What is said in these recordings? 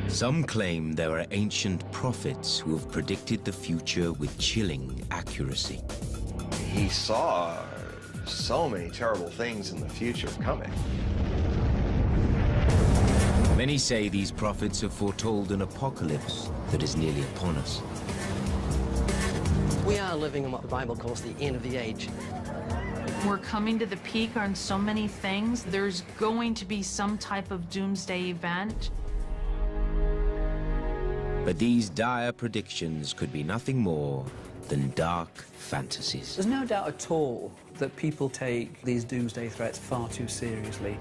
Some claim there are ancient prophets who have predicted the future with chilling accuracy. He saw so many terrible things in the future coming. Many say these prophets have foretold an apocalypse that is nearly upon us. We are living in what the Bible calls the end of the age. We're coming to the peak on so many things. There's going to be some type of doomsday event. But these dire predictions could be nothing more than dark fantasies. There's no doubt at all that people take these doomsday threats far too seriously.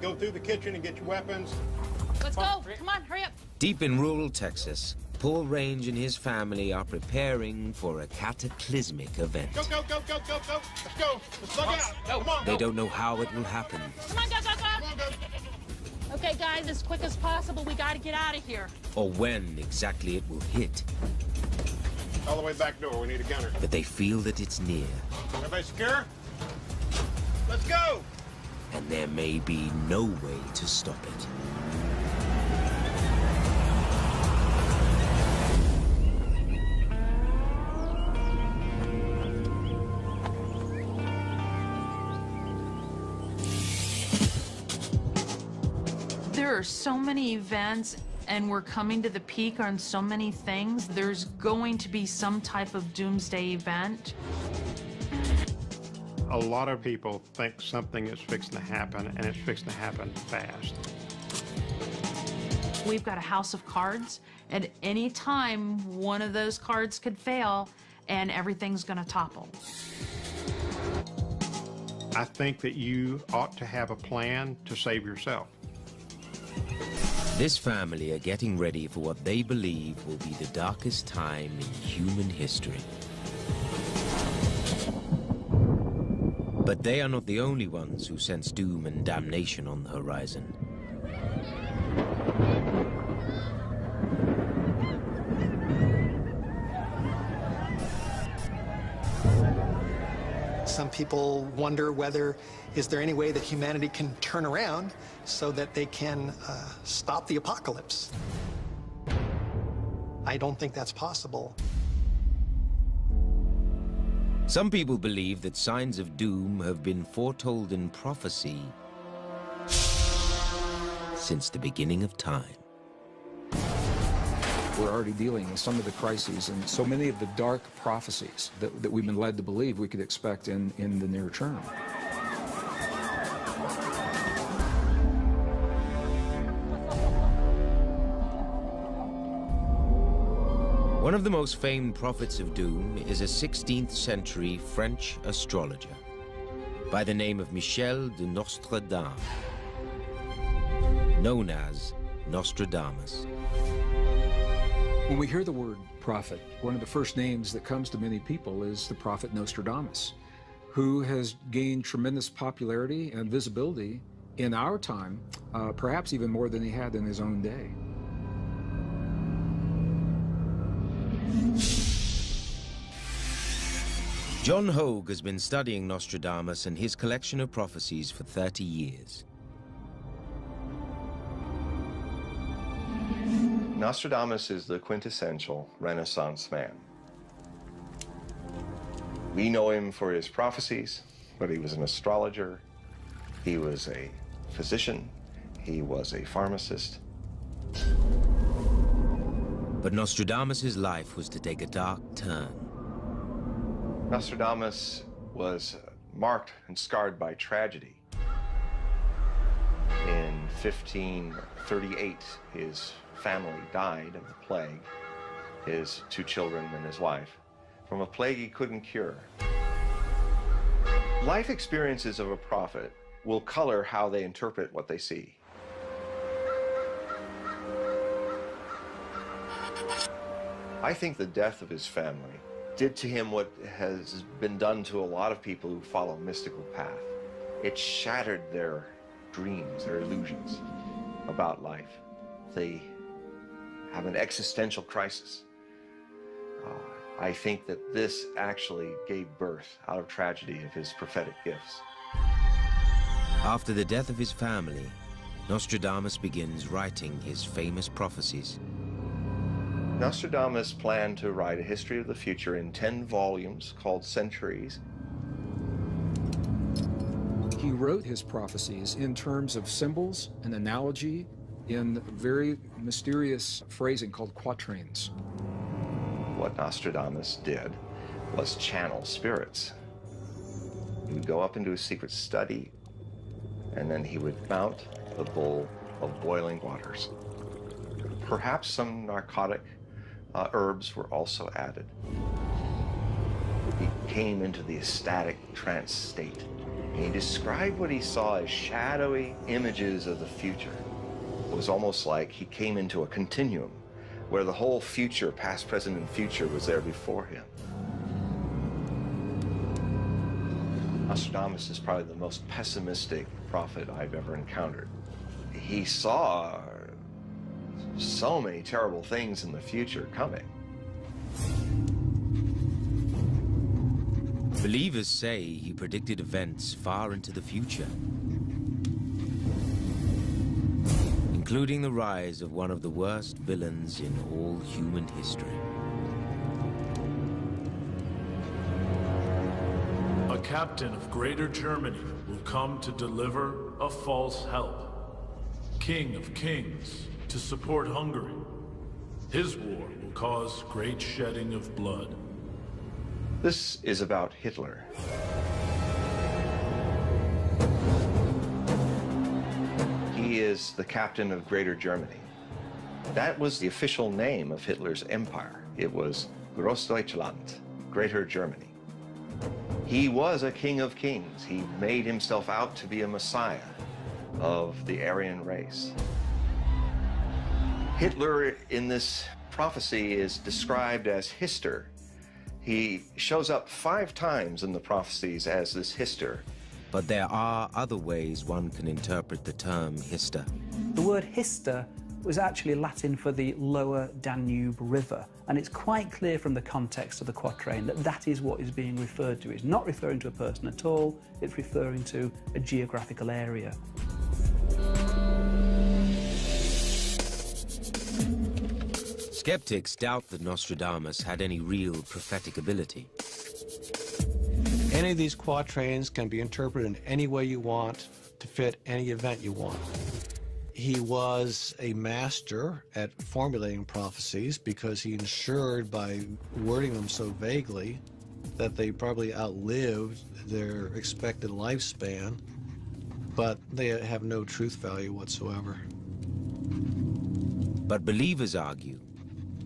Go through the kitchen and get your weapons. Let's go. Come on, hurry up. Deep in rural Texas, Paul Range and his family are preparing for a cataclysmic event. Go, go, go, go, go, go. Let's go. Let's bug out. Go. Come on, They don't know how it will happen. Come on, go, go, Come on, go. go. Okay, guys, as quick as possible. We got to get out of here. Or when exactly it will hit. All the way back door. We need a gunner. But they feel that it's near. Everybody secure? Let's go. And there may be no way to stop it. There are so many events, and we're coming to the peak on so many things. There's going to be some type of doomsday event. A lot of people think something is fixing to happen, and it's fixing to happen fast. We've got a house of cards. At any time, one of those cards could fail, and everything's going to topple. I think that you ought to have a plan to save yourself. This family are getting ready for what they believe will be the darkest time in human history. But they are not the only ones who sense doom and damnation on the horizon. Some people wonder whether is there any way that humanity can turn around so that they can stop the apocalypse. I don't think that's possible. Some people believe that signs of doom have been foretold in prophecy since the beginning of time. We're already dealing with some of the crises and so many of the dark prophecies that we've been led to believe we could expect in the near term. One of the most famed prophets of doom is a 16th century French astrologer by the name of Michel de Nostradame, known as Nostradamus. When we hear the word prophet, one of the first names that comes to many people is the prophet Nostradamus, who has gained tremendous popularity and visibility in our time, perhaps even more than he had in his own day. John Hogue has been studying Nostradamus and his collection of prophecies for 30 years. Nostradamus is the quintessential Renaissance man. We know him for his prophecies, but he was an astrologer, he was a physician, he was a pharmacist. But Nostradamus' life was to take a dark turn. Nostradamus was marked and scarred by tragedy. In 1538, his family died of the plague, his 2 children and his wife, from a plague he couldn't cure. Life experiences of a prophet will color how they interpret what they see. I think the death of his family did to him what has been done to a lot of people who follow a mystical path. It shattered their dreams, their illusions about life. They have an existential crisis. I think that this actually gave birth, out of tragedy, of his prophetic gifts. After the death of his family, Nostradamus begins writing his famous prophecies. Nostradamus planned to write a history of the future in 10 volumes called Centuries. He wrote his prophecies in terms of symbols and analogy in very mysterious phrasing called quatrains. What Nostradamus did was channel spirits. He would go up into a secret study, and then he would mount a bowl of boiling waters. Perhaps some narcotic herbs were also added. He came into the ecstatic trance state. And he described what he saw as shadowy images of the future. It was almost like he came into a continuum where the whole future, past, present, and future, was there before him. Nostradamus is probably the most pessimistic prophet I've ever encountered. He saw so many terrible things in the future coming. Believers say he predicted events far into the future, including the rise of one of the worst villains in all human history. A captain of Greater Germany will come to deliver a false help. King of kings to support Hungary. His war will cause great shedding of blood. This is about Hitler. He is the captain of Greater Germany. That was the official name of Hitler's empire. It was Großdeutschland, Greater Germany. He was a king of kings. He made himself out to be a messiah of the Aryan race. Hitler in this prophecy is described as Hister. He shows up 5 times in the prophecies as this Hister. But there are other ways one can interpret the term Hister. The word Hister was actually Latin for the lower Danube River, and it's quite clear from the context of the quatrain that that is what is being referred to. It's not referring to a person at all, it's referring to a geographical area. Skeptics doubt that Nostradamus had any real prophetic ability. Any of these quatrains can be interpreted in any way you want to fit any event you want. He was a master at formulating prophecies because he ensured by wording them so vaguely that they probably outlived their expected lifespan, but they have no truth value whatsoever. But believers argue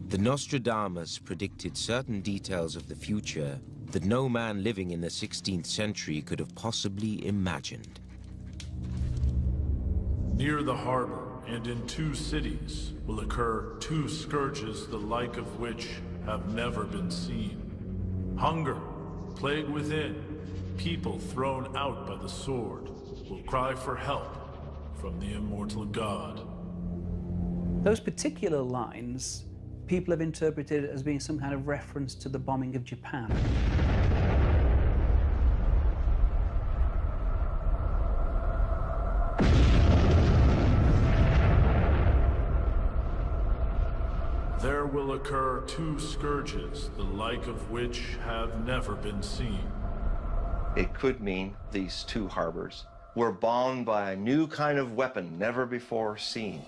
that Nostradamus predicted certain details of the future that no man living in the 16th century could have possibly imagined. Near the harbor and in 2 cities will occur 2 scourges the like of which have never been seen. Hunger, plague within, people thrown out by the sword will cry for help from the immortal God. Those particular lines, people have interpreted as being some kind of reference to the bombing of Japan. There will occur 2 scourges, the like of which have never been seen. It could mean these 2 harbors were bombed by a new kind of weapon never before seen.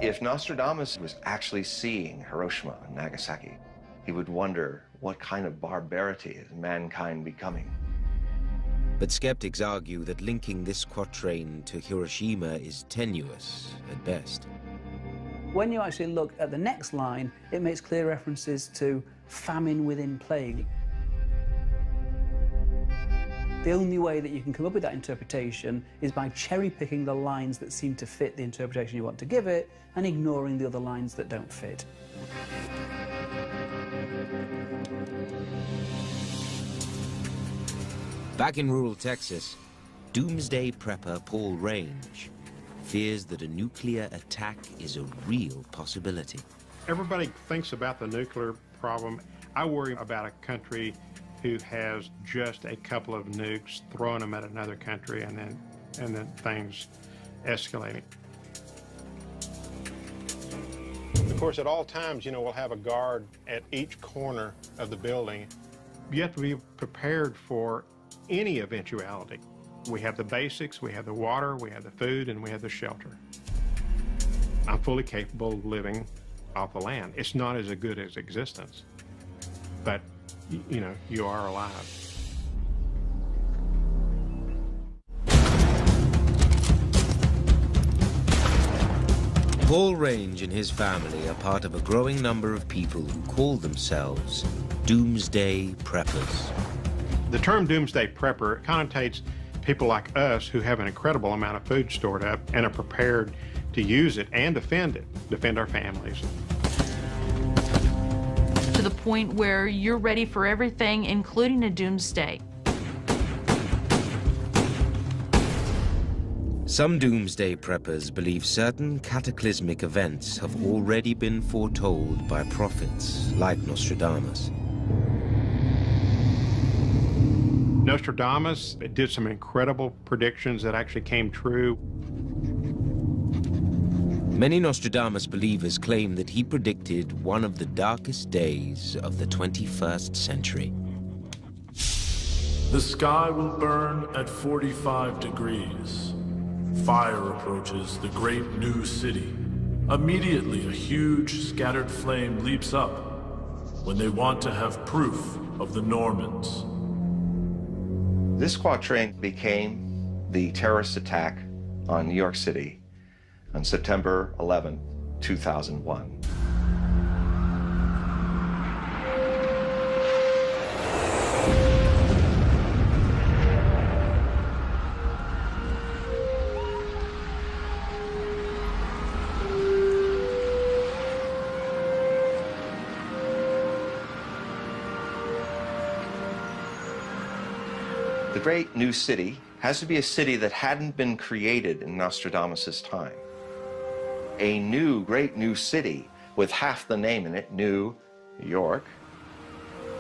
If Nostradamus was actually seeing Hiroshima and Nagasaki, he would wonder what kind of barbarity is mankind becoming. But skeptics argue that linking this quatrain to Hiroshima is tenuous at best. When you actually look at the next line, it makes clear references to famine within plague. The only way that you can come up with that interpretation is by cherry-picking the lines that seem to fit the interpretation you want to give it and ignoring the other lines that don't fit. Back in rural Texas, Doomsday prepper Paul Range fears that a nuclear attack is a real possibility. Everybody thinks about the nuclear problem. I worry about a country who has just a couple of nukes, throwing them at another country, and then things escalating. Of course, at all times, you know, we'll have a guard at each corner of the building. You have to be prepared for any eventuality. We have the basics, we have the water, we have the food, and we have the shelter. I'm fully capable of living off the land. It's not as good as existence, but, you know, you are alive. Paul Range and his family are part of a growing number of people who call themselves Doomsday Preppers. The term Doomsday Prepper connotates people like us who have an incredible amount of food stored up and are prepared to use it and defend our families. To the point where you're ready for everything, including a doomsday. Some Doomsday Preppers believe certain cataclysmic events have already been foretold by prophets like Nostradamus. Nostradamus did some incredible predictions that actually came true. Many Nostradamus believers claim that he predicted one of the darkest days of the 21st century. The sky will burn at 45 degrees. Fire approaches the great new city. Immediately, a huge scattered flame leaps up when they want to have proof of the Normans. This quatrain became the terrorist attack on New York City on September 11, 2001. The great new city has to be a city that hadn't been created in Nostradamus' time. A new, great new city with half the name in it, New York.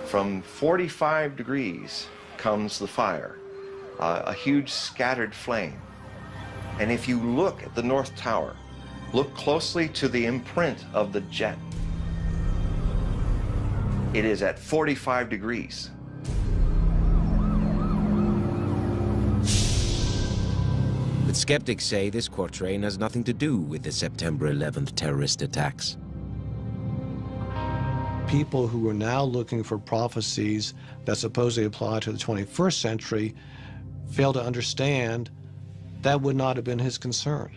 From 45 degrees comes the fire, a huge scattered flame. And if you look at the North Tower, look closely to the imprint of the jet. It is at 45 degrees. But skeptics say this quatrain has nothing to do with the September 11th terrorist attacks. People who are now looking for prophecies that supposedly apply to the 21st century fail to understand that would not have been his concern.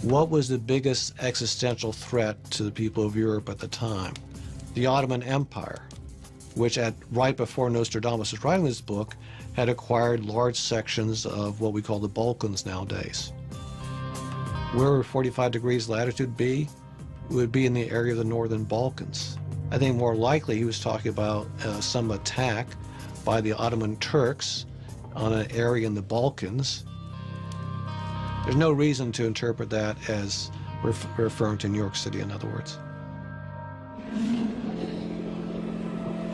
What was the biggest existential threat to the people of Europe at the time? The Ottoman Empire, which right before Nostradamus was writing this book, had acquired large sections of what we call the Balkans nowadays. Where would 45 degrees latitude be? It would be in the area of the northern Balkans. I think more likely he was talking about some attack by the Ottoman Turks on an area in the Balkans. There's no reason to interpret that as referring to New York City, in other words.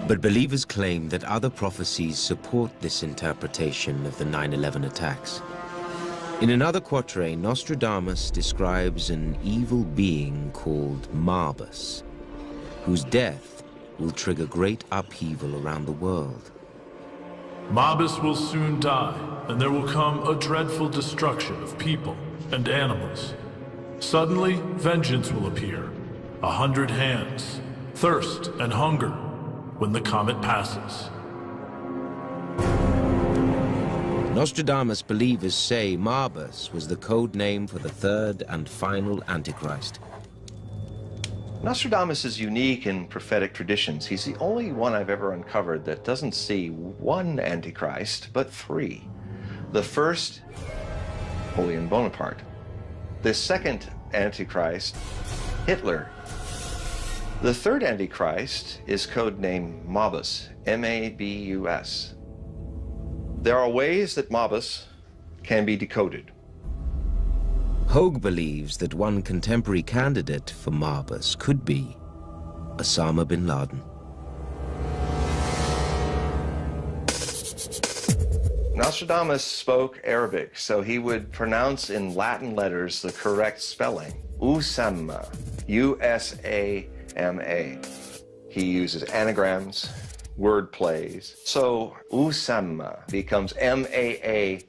But believers claim that other prophecies support this interpretation of the 9/11 attacks. In another quatrain, Nostradamus describes an evil being called Marbus, whose death will trigger great upheaval around the world. Marbus will soon die, and there will come a dreadful destruction of people and animals. Suddenly, vengeance will appear, 100 hands, thirst and hunger, when the comet passes. Nostradamus believers say Marbus was the code name for the third and final Antichrist. Nostradamus is unique in prophetic traditions. He's the only one I've ever uncovered that doesn't see one Antichrist, but three. The first, Napoleon Bonaparte. The second Antichrist, Hitler. The third Antichrist is codenamed Mabus, M-A-B-U-S. There are ways that Mabus can be decoded. Hogue believes that one contemporary candidate for Mabus could be Osama bin Laden. Nostradamus spoke Arabic, so he would pronounce in Latin letters the correct spelling. Usama, U-S-A-M-A. He uses anagrams, word plays. So Usama becomes M-A-A-U-S.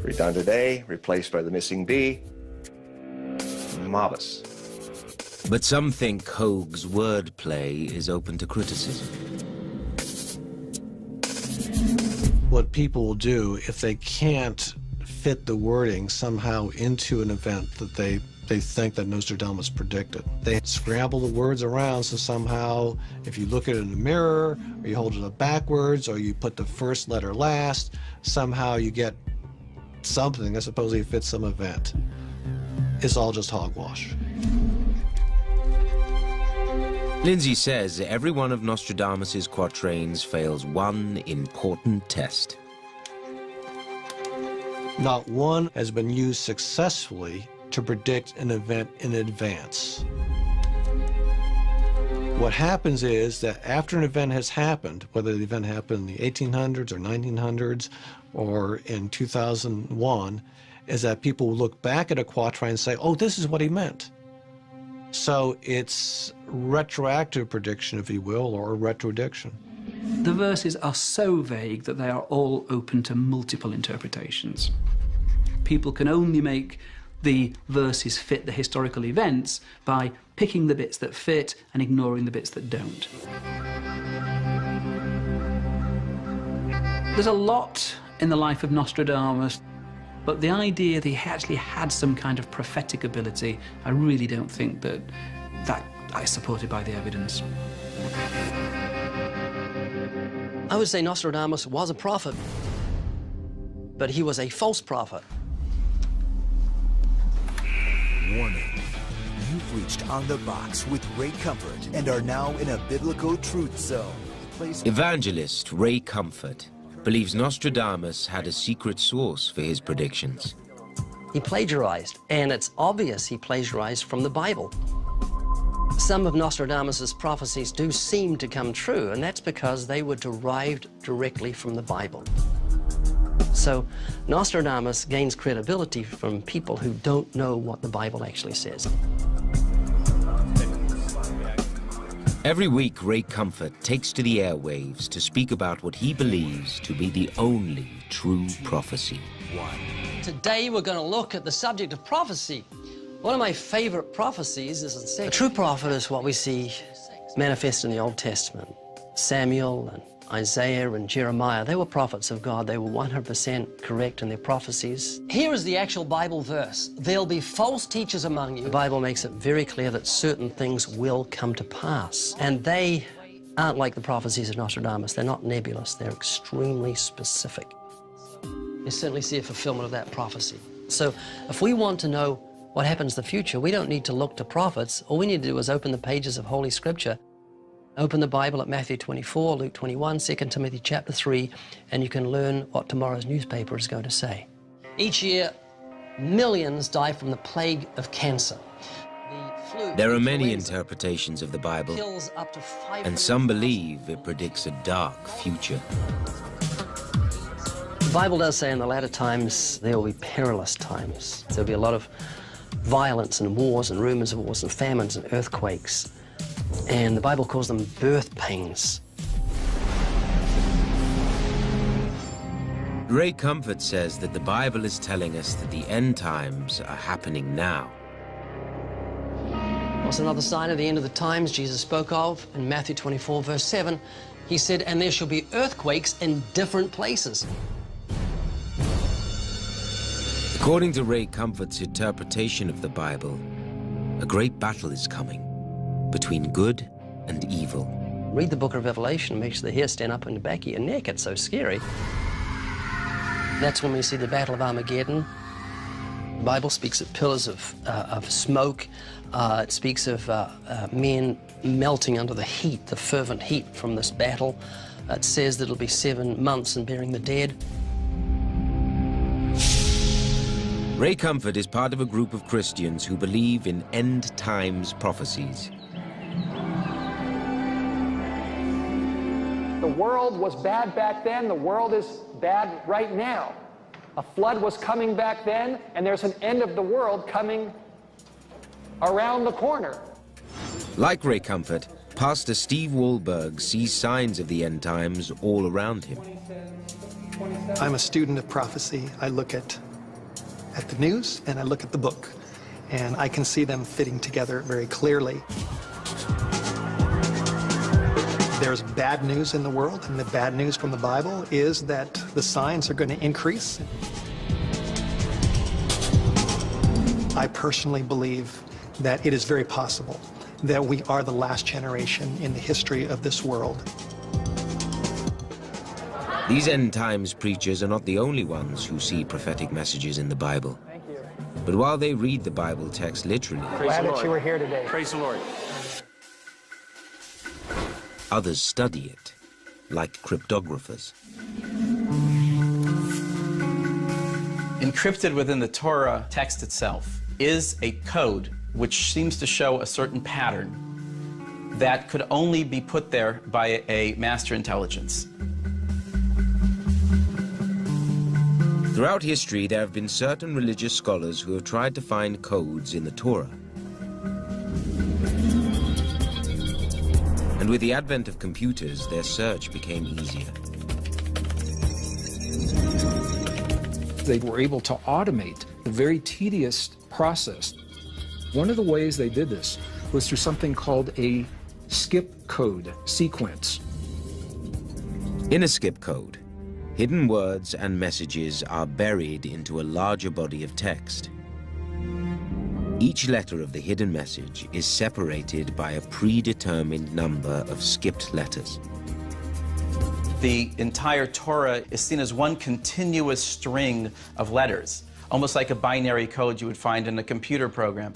Redundant A, replaced by the missing B, Mabus. But some think Hogue's wordplay is open to criticism. What people will do if they can't fit the wording somehow into an event that they think that Nostradamus predicted, they scramble the words around, so somehow if you look at it in the mirror, or you hold it up backwards, or you put the first letter last, somehow you get something that supposedly fits some event. It's all just hogwash. Lindsay says every one of Nostradamus's quatrains fails one important test. Not one has been used successfully to predict an event in advance. What happens is that after an event has happened, whether the event happened in the 1800s or 1900s or in 2001, is that people will look back at a quatrain and say, oh, this is what he meant. So it's retroactive prediction, if you will, or retrodiction. The verses are so vague that they are all open to multiple interpretations. People can only make the verses fit the historical events by picking the bits that fit and ignoring the bits that don't. There's a lot in the life of Nostradamus, but the idea that he actually had some kind of prophetic ability, I really don't think that is supported by the evidence. I would say Nostradamus was a prophet, but he was a false prophet. Warning. You've reached On the Box with Ray Comfort and are now in a biblical truth zone. Evangelist Ray Comfort believes Nostradamus had a secret source for his predictions. He plagiarized, and it's obvious he plagiarized from the Bible. Some of Nostradamus's prophecies do seem to come true, and that's because they were derived directly from the Bible. So Nostradamus gains credibility from people who don't know what the Bible actually says. Every week, Ray Comfort takes to the airwaves to speak about what he believes to be the only true prophecy. Today we're going to look at the subject of prophecy. One of my favorite prophecies is a true prophet is what we see manifest in the Old Testament. Samuel and Isaiah and Jeremiah, they were prophets of God. They were 100% correct in their prophecies. Here is the actual Bible verse. There'll be false teachers among you. The Bible makes it very clear that certain things will come to pass. And they aren't like the prophecies of Nostradamus. They're not nebulous. They're extremely specific. You certainly see a fulfillment of that prophecy. So if we want to know what happens in the future, we don't need to look to prophets. All we need to do is open the pages of Holy Scripture. Open the Bible at Matthew 24, Luke 21, 2 Timothy chapter 3, and you can learn what tomorrow's newspaper is going to say. Each year, millions die from the plague of cancer. There are many interpretations of the Bible, and some believe it predicts a dark future. The Bible does say in the latter times there will be perilous times. There'll be a lot of violence and wars and rumors of wars and famines and earthquakes. And the Bible calls them birth pains. Ray Comfort says that the Bible is telling us that the end times are happening now. What's another sign of the end of the times Jesus spoke of in Matthew 24, verse 7? He said, and there shall be earthquakes in different places. According to Ray Comfort's interpretation of the Bible, a great battle is coming between good and evil. Read the book of Revelation, it makes the hair stand up on the back of your neck. It's so scary. That's when we see the Battle of Armageddon. The Bible speaks of pillars of smoke. It speaks of men melting under the heat, the fervent heat from this battle. It says that it'll be 7 months in burying the dead. Ray Comfort is part of a group of Christians who believe in end times prophecies. The world was bad back then, the world is bad right now. A flood was coming back then, and there's an end of the world coming around the corner. Like Ray Comfort, Pastor Steve Wahlberg sees signs of the end times all around him. I'm a student of prophecy. I look at the news and I look at the book, and I can see them fitting together very clearly. There's bad news in the world, and the bad news from the Bible is that the signs are going to increase. I personally believe that it is very possible that we are the last generation in the history of this world. These end times preachers are not the only ones who see prophetic messages in the Bible. But while they read the Bible text literally, Glad that you were here today. Praise the Lord. others study it, like cryptographers. Encrypted within the Torah text itself is a code which seems to show a certain pattern that could only be put there by a master intelligence. Throughout history, there have been certain religious scholars who have tried to find codes in the Torah. And with the advent of computers, their search became easier. They were able to automate the very tedious process. One of the ways they did this was through something called a skip code sequence. In a skip code, hidden words and messages are buried into a larger body of text. Each letter of the hidden message is separated by a predetermined number of skipped letters. The entire Torah is seen as one continuous string of letters, almost like a binary code you would find in a computer program.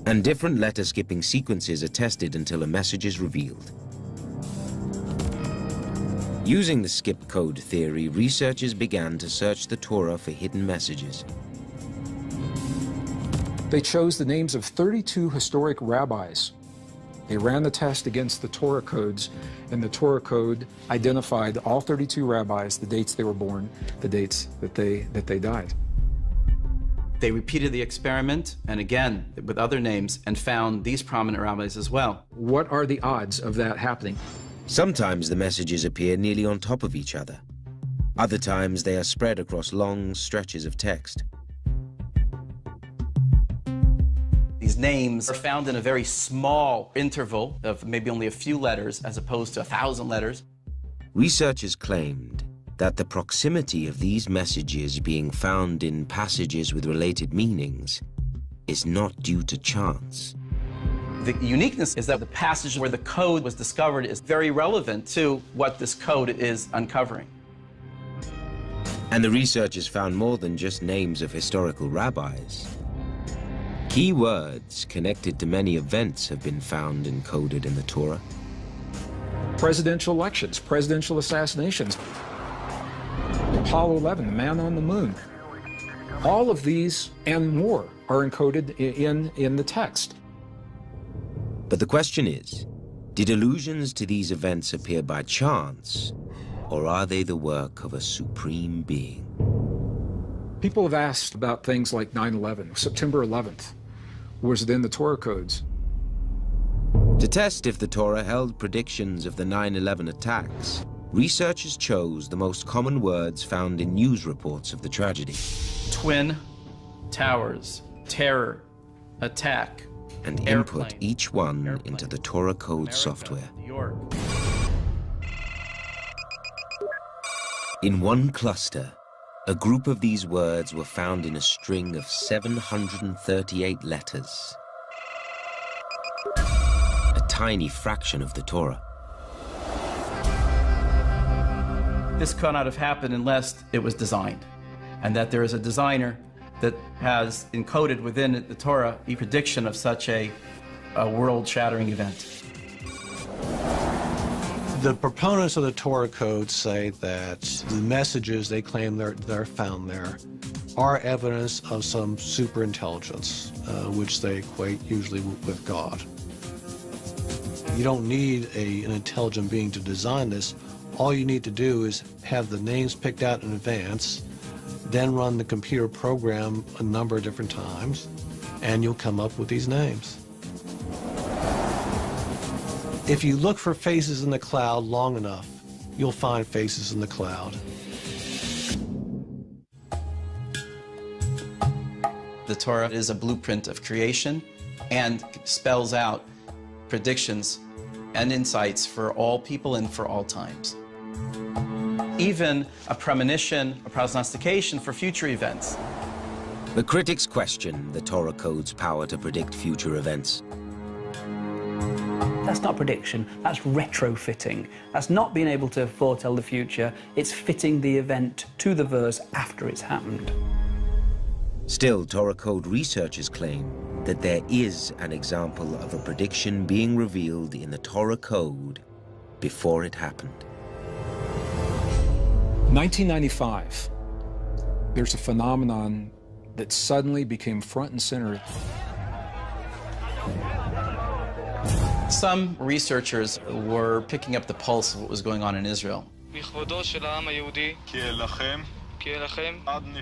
And different letter-skipping sequences are tested until a message is revealed. Using the skip code theory, researchers began to search the Torah for hidden messages. They chose the names of 32 historic rabbis. They ran the test against the Torah codes, and the Torah code identified all 32 rabbis, the dates they were born, the dates that they died. They repeated the experiment, and again, with other names, and found these prominent rabbis as well. What are the odds of that happening? Sometimes the messages appear nearly on top of each other. Other times they are spread across long stretches of text. These names are found in a very small interval of maybe only a few letters as opposed to 1,000 letters. Researchers claimed that the proximity of these messages being found in passages with related meanings is not due to chance. The uniqueness is that the passage where the code was discovered is very relevant to what this code is uncovering. And the researchers found more than just names of historical rabbis. Key words connected to many events have been found encoded in the Torah. Presidential elections, presidential assassinations, Apollo 11, the man on the moon. All of these and more are encoded in the text. But the question is, did allusions to these events appear by chance, or are they the work of a supreme being? People have asked about things like 9/11, September 11th. Was it in the Torah codes? To test if the Torah held predictions of the 9/11 attacks, researchers chose the most common words found in news reports of the tragedy. Twin towers, terror, attack, and airplane, input each one into the Torah code software. New York. In one cluster, a group of these words were found in a string of 738 letters a tiny fraction of the Torah. This could not have happened unless it was designed, and that there is a designer that has encoded within the Torah a prediction of such a world-shattering event. The proponents of the Torah code say that the messages they claim they're found there are evidence of some superintelligence, which they equate usually with God. You don't need an intelligent being to design this. All you need to do is have the names picked out in advance, then run the computer program a number of different times, and you'll come up with these names. If you look for faces in the cloud long enough, you'll find faces in the cloud. The Torah is a blueprint of creation and spells out predictions and insights for all people and for all times. Even a premonition, a prognostication for future events. The critics question the Torah code's power to predict future events. That's not prediction, that's retrofitting. That's not being able to foretell the future, it's fitting the event to the verse after it's happened. Still, Torah code researchers claim that there is an example of a prediction being revealed in the Torah code before it happened. 1995, there's a phenomenon that suddenly became front and center. Some researchers were picking up the pulse of what was going on in Israel.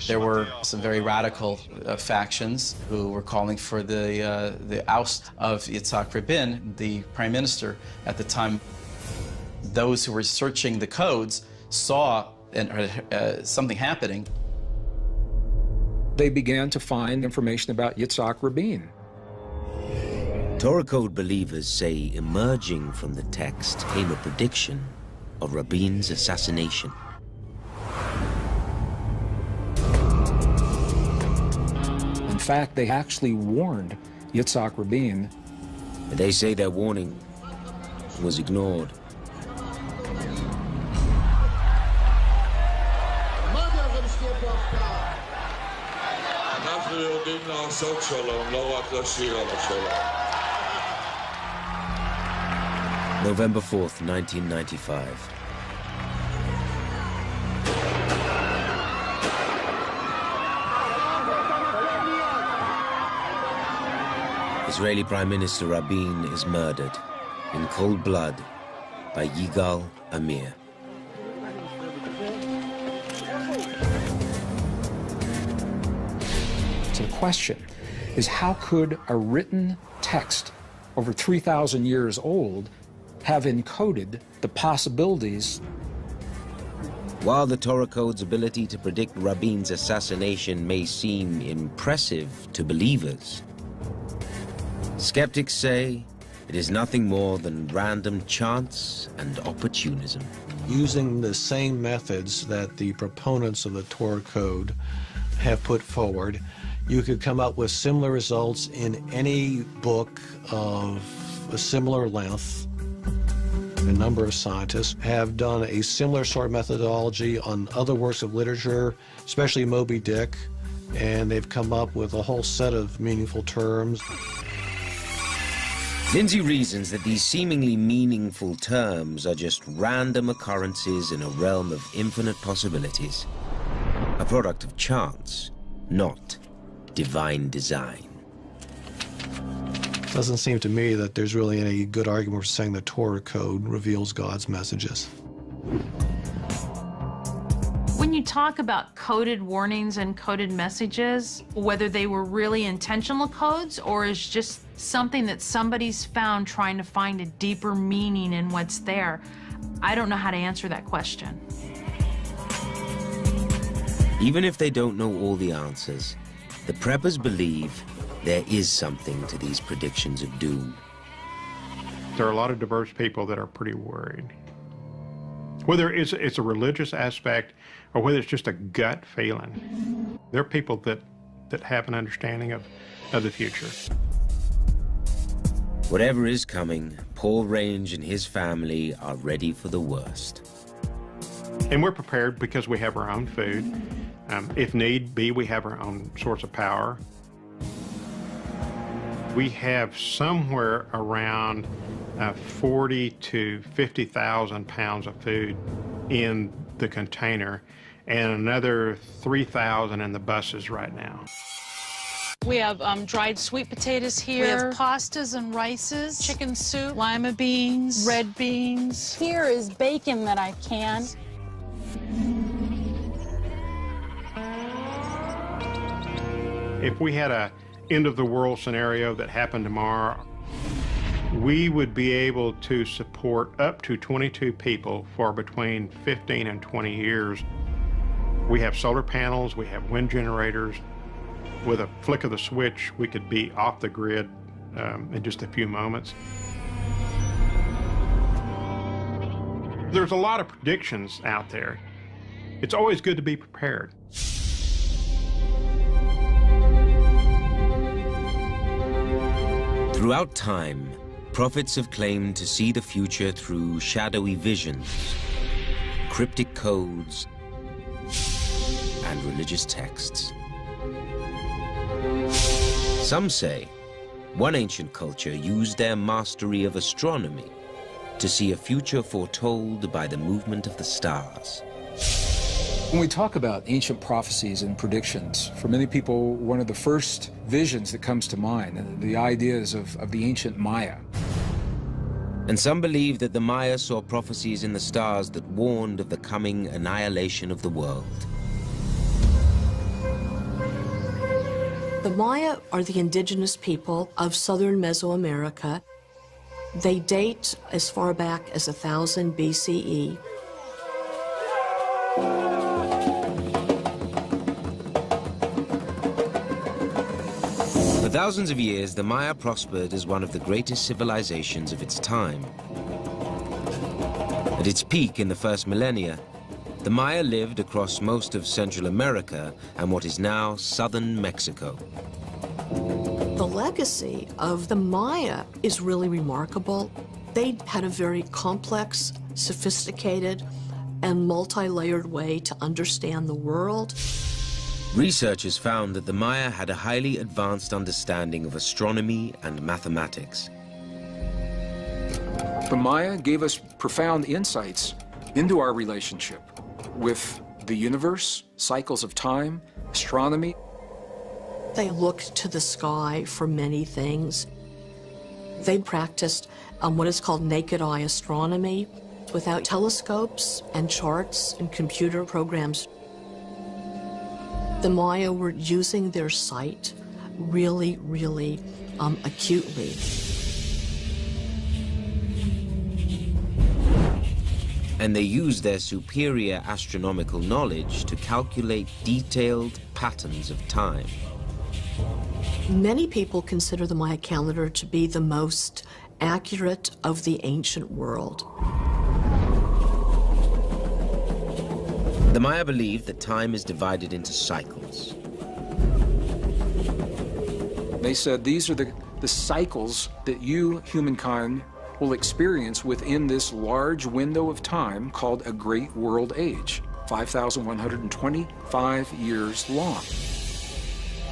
There were some very radical factions who were calling for the oust of Yitzhak Rabin, the prime minister at the time. Those who were searching the codes saw something happening. They began to find information about Yitzhak Rabin. Torah code believers say emerging from the text came a prediction of Rabin's assassination. In fact, they actually warned Yitzhak Rabin. They say their warning was ignored. November 4th, 1995. Israeli Prime Minister Rabin is murdered in cold blood by Yigal Amir. So the question is, how could a written text over 3,000 years old have encoded the possibilities? While the Torah code's ability to predict Rabin's assassination may seem impressive to believers, skeptics say it is nothing more than random chance and opportunism. Using the same methods that the proponents of the Torah code have put forward, you could come up with similar results in any book of a similar length. A number of scientists have done a similar sort of methodology on other works of literature, especially Moby Dick, and they've come up with a whole set of meaningful terms. Lindsay reasons that these seemingly meaningful terms are just random occurrences in a realm of infinite possibilities, a product of chance, not divine design. Doesn't seem to me that there's really any good argument for saying the Torah code reveals God's messages. When you talk about coded warnings and coded messages, whether they were really intentional codes or is just something that somebody's found trying to find a deeper meaning in what's there, I don't know how to answer that question. Even if they don't know all the answers, the preppers believe there is something to these predictions of doom. There are a lot of diverse people that are pretty worried. Whether it's a religious aspect or whether it's just a gut feeling, there are people that have an understanding of the future. Whatever is coming, Paul Range and his family are ready for the worst. And we're prepared because we have our own food. If need be, we have our own source of power. We have somewhere around 40 to 50,000 pounds of food in the container, and another 3,000 in the buses right now. We have dried sweet potatoes here. We have pastas and rices, chicken soup, lima beans, red beans. Here is bacon that I canned. If we had a end-of-the-world scenario that happened tomorrow, we would be able to support up to 22 people for between 15 and 20 years. We have solar panels, we have wind generators. With a flick of the switch, we could be off the grid in just a few moments. There's a lot of predictions out there. It's always good to be prepared. Throughout time, prophets have claimed to see the future through shadowy visions, cryptic codes, and religious texts. Some say one ancient culture used their mastery of astronomy to see a future foretold by the movement of the stars. When we talk about ancient prophecies and predictions, for many people, one of the first visions that comes to mind, the ideas of the ancient Maya. And some believe that the Maya saw prophecies in the stars that warned of the coming annihilation of the world. The Maya are the indigenous people of southern Mesoamerica. They date as far back as 1000 BCE. For thousands of years, the Maya prospered as one of the greatest civilizations of its time. At its peak in the first millennia, the Maya lived across most of Central America and what is now southern Mexico. The legacy of the Maya is really remarkable. They had a very complex, sophisticated, and multi-layered way to understand the world. Researchers found that the Maya had a highly advanced understanding of astronomy and mathematics. The Maya gave us profound insights into our relationship with the universe, cycles of time, astronomy. They looked to the sky for many things. They practiced what is called naked eye astronomy without telescopes and charts and computer programs. The Maya were using their sight really, really acutely. And they used their superior astronomical knowledge to calculate detailed patterns of time. Many people consider the Maya calendar to be the most accurate of the ancient world. The Maya believed that time is divided into cycles. They said these are the cycles that you, humankind, will experience within this large window of time called a great world age, 5,125 years long.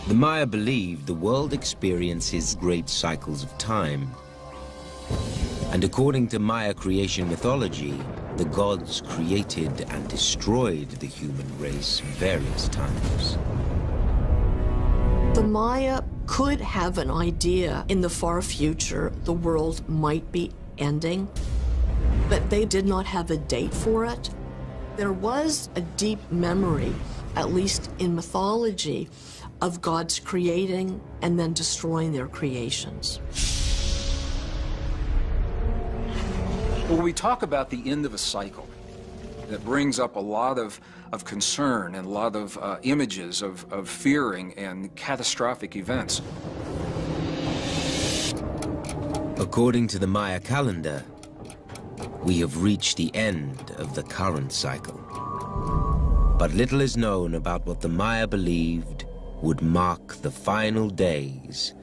The Maya believed the world experiences great cycles of time. And according to Maya creation mythology, the gods created and destroyed the human race various times. The Maya could have an idea in the far future the world might be ending, but they did not have a date for it. There was a deep memory, at least in mythology, of gods creating and then destroying their creations. When we talk about the end of a cycle, that brings up a lot of concern and a lot of images of fearing and catastrophic events. According to the Maya calendar, we have reached the end of the current cycle. But little is known about what the Maya believed would mark the final days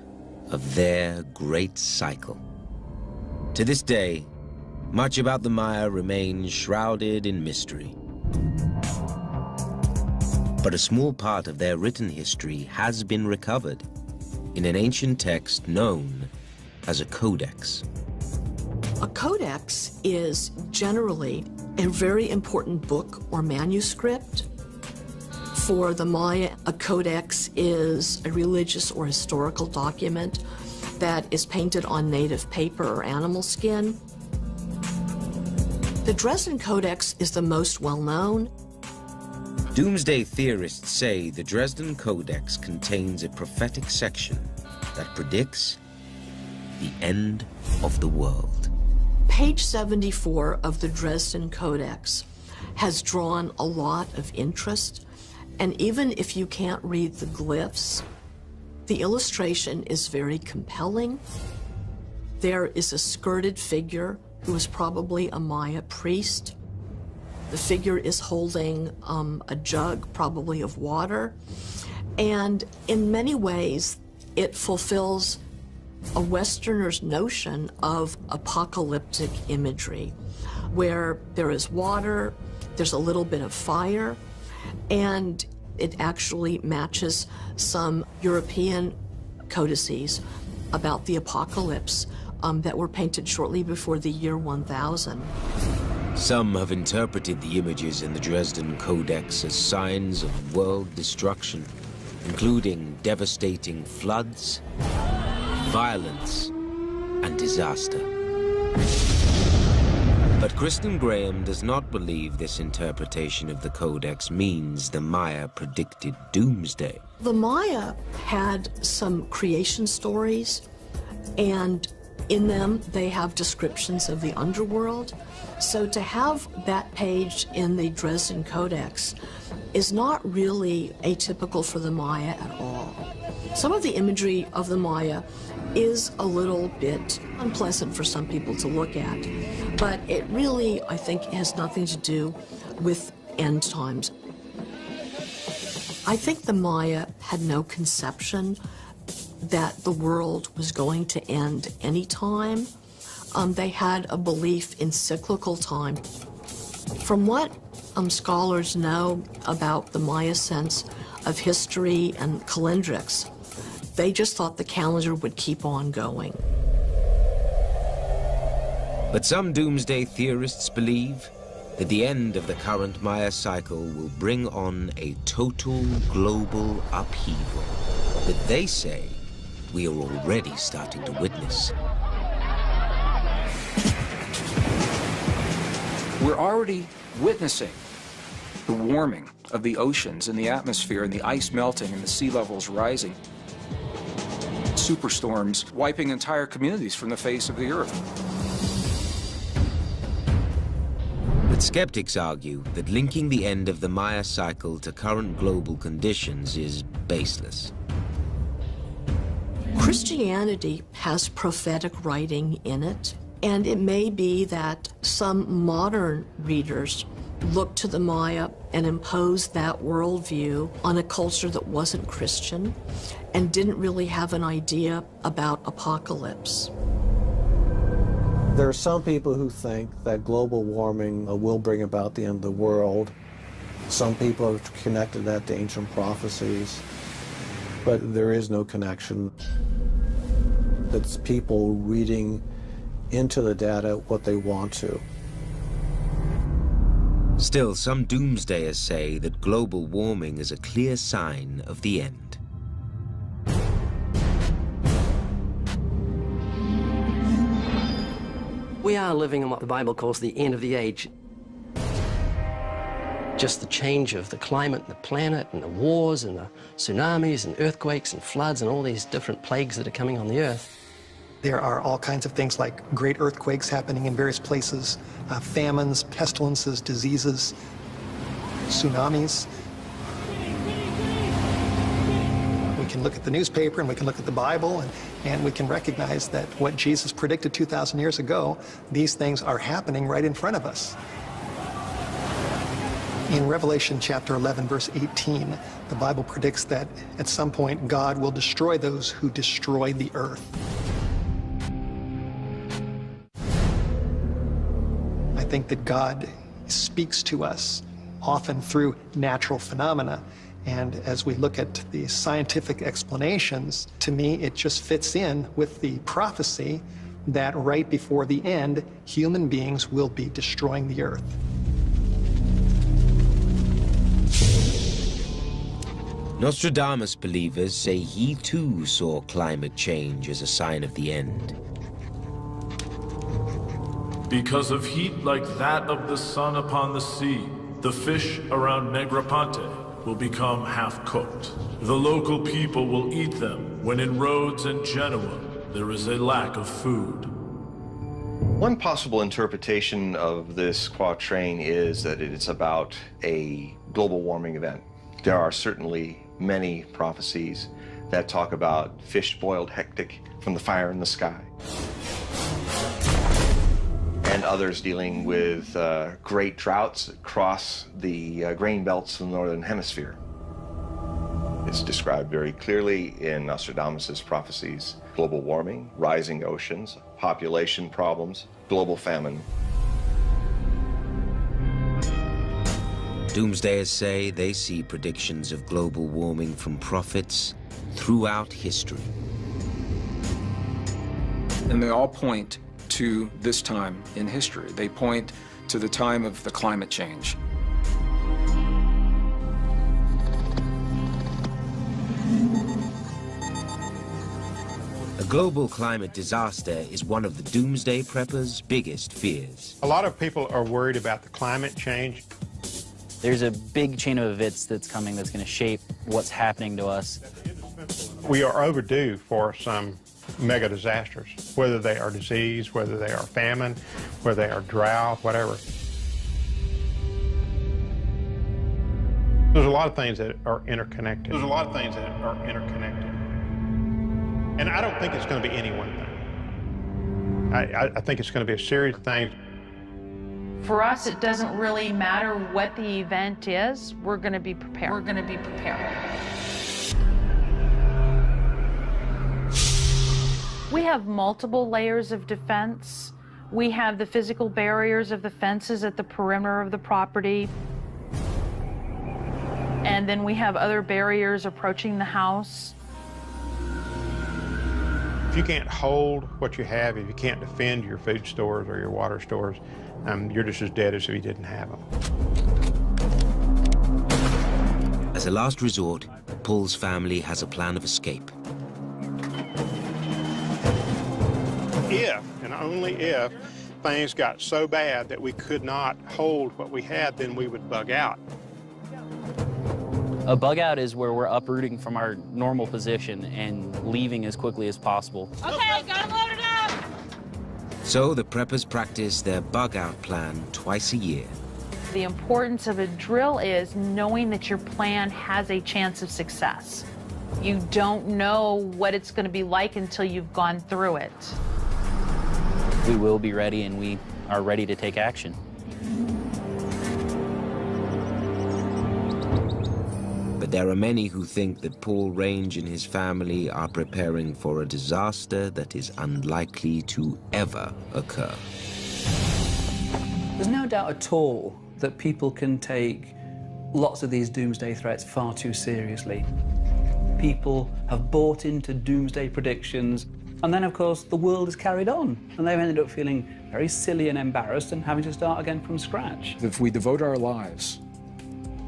of their great cycle. To this day, much about the Maya remains shrouded in mystery. But a small part of their written history has been recovered in an ancient text known as a codex. A codex is generally a very important book or manuscript. For the Maya, a codex is a religious or historical document that is painted on native paper or animal skin. The Dresden Codex is the most well-known. Doomsday theorists say the Dresden Codex contains a prophetic section that predicts the end of the world. Page 74 of the Dresden Codex has drawn a lot of interest, and even if you can't read the glyphs, the illustration is very compelling. There is a skirted figure who is probably a Maya priest. The figure is holding a jug, probably of water, and in many ways it fulfills a Westerner's notion of apocalyptic imagery, where there is water, there's a little bit of fire, and it actually matches some European codices about the apocalypse that were painted shortly before the year 1000. Some have interpreted the images in the Dresden Codex as signs of world destruction, including devastating floods, violence, and disaster. But Kristen Graham does not believe this interpretation of the Codex means the Maya predicted doomsday. The Maya had some creation stories, and in them they have descriptions of the underworld. So to have that page in the Dresden Codex is not really atypical for the Maya at all. Some of the imagery of the Maya is a little bit unpleasant for some people to look at, but it really, I think, has nothing to do with end times. I think the Maya had no conception that the world was going to end anytime. They had a belief in cyclical time. From what scholars know about the Maya sense of history and calendrics, they just thought the calendar would keep on going. But some doomsday theorists believe that the end of the current Maya cycle will bring on a total global upheaval that they say we are already starting to witness. We're already witnessing the warming of the oceans and the atmosphere and the ice melting and the sea levels rising. Superstorms wiping entire communities from the face of the earth. But skeptics argue that linking the end of the Maya cycle to current global conditions is baseless. Christianity has prophetic writing in it, and it may be that some modern readers look to the Maya and impose that worldview on a culture that wasn't Christian and didn't really have an idea about apocalypse. There are some people who think that global warming will bring about the end of the world. Some people have connected that to ancient prophecies, but there is no connection. It's people reading into the data what they want to. Still, some doomsdayers say that global warming is a clear sign of the end. We are living in what the Bible calls the end of the age. Just the change of the climate and the planet and the wars and the tsunamis and earthquakes and floods and all these different plagues that are coming on the earth. There are all kinds of things like great earthquakes happening in various places, famines, pestilences, diseases, tsunamis. We can look at the newspaper and we can look at the Bible and we can recognize that what Jesus predicted 2,000 years ago, these things are happening right in front of us. In Revelation chapter 11, verse 18, the Bible predicts that at some point God will destroy those who destroy the earth. think that God speaks to us often through natural phenomena. And as we look at the scientific explanations, to me, it just fits in with the prophecy that right before the end, human beings will be destroying the earth. Nostradamus believers say he too saw climate change as a sign of the end. Because of heat like that of the sun upon the sea, the fish around Negroponte will become half-cooked. The local people will eat them when in Rhodes and Genoa there is a lack of food. One possible interpretation of this quatrain is that it's about a global warming event. There are certainly many prophecies that talk about fish boiled hectic from the fire in the sky, and others dealing with great droughts across the grain belts of the northern hemisphere. It's described very clearly in Nostradamus' prophecies: global warming, rising oceans, population problems, global famine. Doomsdayers say they see predictions of global warming from prophets throughout history. And they all point to this time in history. They point to the time of the climate change. A global climate disaster is one of the Doomsday Preppers' biggest fears. A lot of people are worried about the climate change. There's a big chain of events that's coming that's going to shape what's happening to us. We are overdue for some mega disasters, whether they are disease, whether they are famine, whether they are drought, whatever. There's a lot of things that are interconnected. And I don't think it's going to be any one thing. I think it's going to be a series of things. For us, it doesn't really matter what the event is. We're going to be prepared. We have multiple layers of defense. We have the physical barriers of the fences at the perimeter of the property. And then we have other barriers approaching the house. If you can't hold what you have, if you can't defend your food stores or your water stores, you're just as dead as if you didn't have them. As a last resort, Paul's family has a plan of escape. If, and only if, things got so bad that we could not hold what we had, then we would bug out. A bug out is where we're uprooting from our normal position and leaving as quickly as possible. Okay, got it loaded up. So the preppers practice their bug-out plan twice a year. The importance of a drill is knowing that your plan has a chance of success. You don't know what it's going to be like until you've gone through it. We will be ready, and we are ready to take action. But there are many who think that Paul Range and his family are preparing for a disaster that is unlikely to ever occur. There's no doubt at all that people can take lots of these doomsday threats far too seriously. People have bought into doomsday predictions, and then, of course, the world has carried on, and they've ended up feeling very silly and embarrassed and having to start again from scratch. If we devote our lives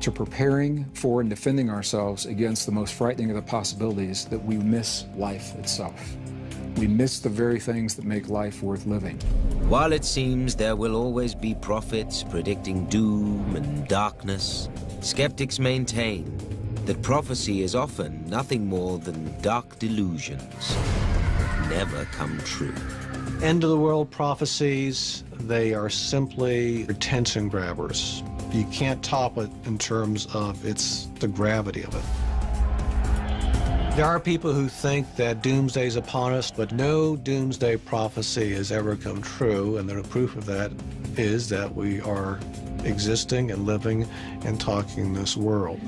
to preparing for and defending ourselves against the most frightening of the possibilities, that we miss life itself. We miss the very things that make life worth living. While it seems there will always be prophets predicting doom and darkness, skeptics maintain that prophecy is often nothing more than dark delusions that never come true. End of the world prophecies, they are simply attention grabbers. You can't top it in terms of the gravity of it. There are people who think that doomsday is upon us, but no doomsday prophecy has ever come true, and the proof of that is that we are existing and living and talking in this world.